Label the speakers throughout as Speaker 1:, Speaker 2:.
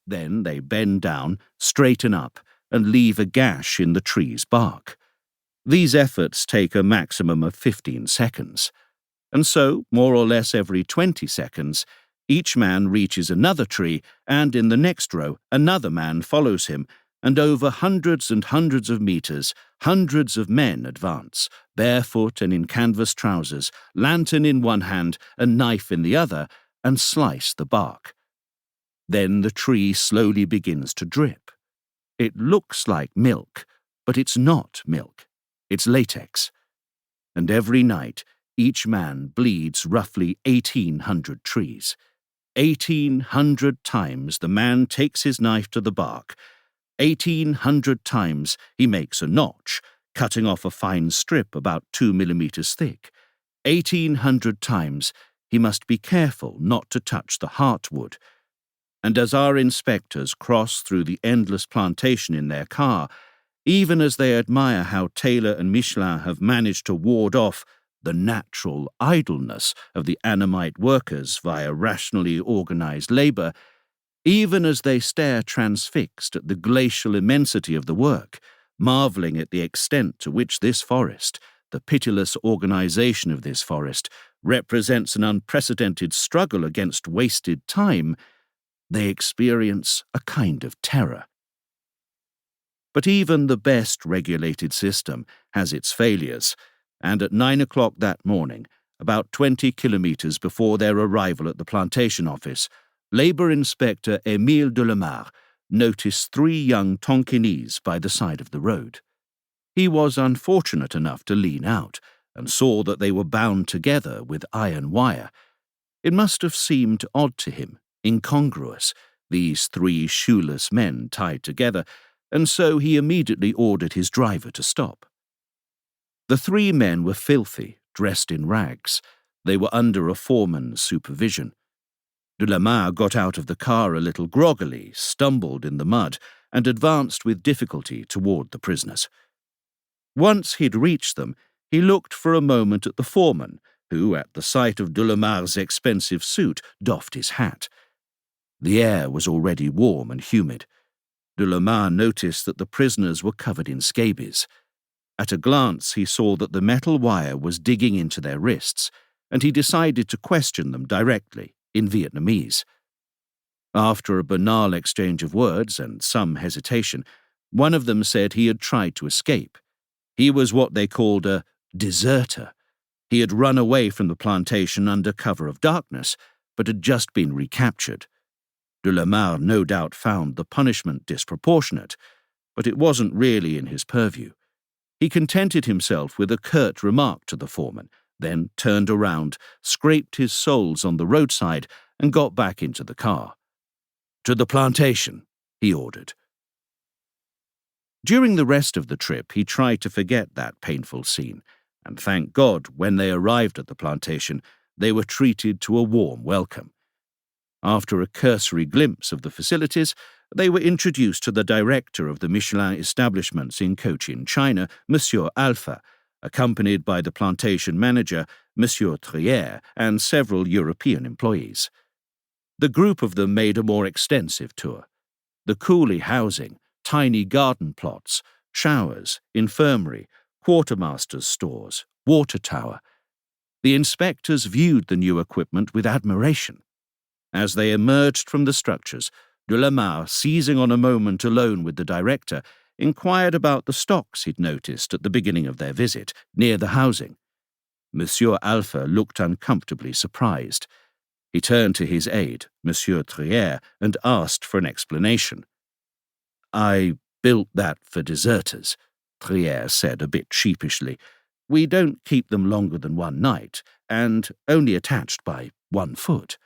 Speaker 1: Then they bend down, straighten up, and leave a gash in the tree's bark. These efforts take a maximum of 15 seconds. And so, more or less every 20 seconds, each man reaches another tree, and in the next row, another man follows him, and over hundreds and hundreds of meters, hundreds of men advance, barefoot and in canvas trousers, lantern in one hand and knife in the other, and slice the bark. Then the tree slowly begins to drip. It looks like milk, but it's not milk. It's latex. And every night, each man bleeds roughly 1,800 trees. 1,800 times the man takes his knife to the bark. 1,800 times he makes a notch, cutting off a fine strip about 2 millimeters thick. 1,800 times he must be careful not to touch the heartwood. And as our inspectors cross through the endless plantation in their car, even as they admire how Taylor and Macmillan have managed to ward off the natural idleness of the Annamite workers via rationally organized labor, even as they stare transfixed at the glacial immensity of the work, marveling at the extent to which this forest, the pitiless organization of this forest, represents an unprecedented struggle against wasted time, they experience a kind of terror. But even the best regulated system has its failures, and at 9 o'clock that morning, about 20 kilometers before their arrival at the plantation office, Labour Inspector Émile de Lamar noticed 3 young Tonkinese by the side of the road. He was unfortunate enough to lean out and saw that they were bound together with iron wire. It must have seemed odd to him, incongruous, these 3 shoeless men tied together, and so he immediately ordered his driver to stop. The 3 men were filthy, dressed in rags. They were under a foreman's supervision. De Lamar got out of the car a little groggily, stumbled in the mud, and advanced with difficulty toward the prisoners. Once he'd reached them, he looked for a moment at the foreman, who, at the sight of de Lamar's expensive suit, doffed his hat. The air was already warm and humid. De Lamar noticed that the prisoners were covered in scabies. At a glance, he saw that the metal wire was digging into their wrists, and he decided to question them directly, in Vietnamese. After a banal exchange of words and some hesitation, one of them said he had tried to escape. He was what they called a deserter. He had run away from the plantation under cover of darkness, but had just been recaptured. De Lamar no doubt found the punishment disproportionate, but it wasn't really in his purview. He contented himself with a curt remark to the foreman, then turned around, scraped his soles on the roadside, and got back into the car. "To the plantation," he ordered. During the rest of the trip, he tried to forget that painful scene, and thank God, when they arrived at the plantation, they were treated to a warm welcome. After a cursory glimpse of the facilities, they were introduced to the director of the Michelin establishments in Cochin, China, Monsieur Alpha, accompanied by the plantation manager, Monsieur Trier, and several European employees. The group of them made a more extensive tour. The coolie housing, tiny garden plots, showers, infirmary, quartermaster's stores, water tower. The inspectors viewed the new equipment with admiration. As they emerged from the structures, de Lamar, seizing on a moment alone with the director, inquired about the stocks he'd noticed at the beginning of their visit, near the housing. Monsieur Alpha looked uncomfortably surprised. He turned to his aide, Monsieur Trier, and asked for an explanation. "I built that for deserters," Trier said a bit sheepishly. "We don't keep them longer than one night, and only attached by 1 foot.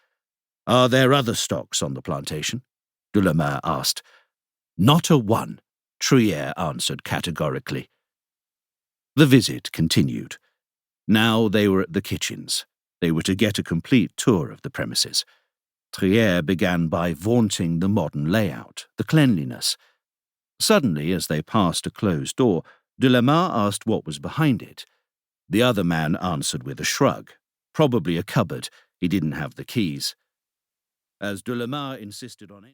Speaker 1: "Are there other stocks on the plantation?" de Lamar asked. "Not a one," Trier answered categorically. The visit continued. Now they were at the kitchens. They were to get a complete tour of the premises. Trier began by vaunting the modern layout, the cleanliness. Suddenly, as they passed a closed door, de Lamar asked what was behind it. The other man answered with a shrug. Probably a cupboard. He didn't have the keys. As de Lamar insisted on it,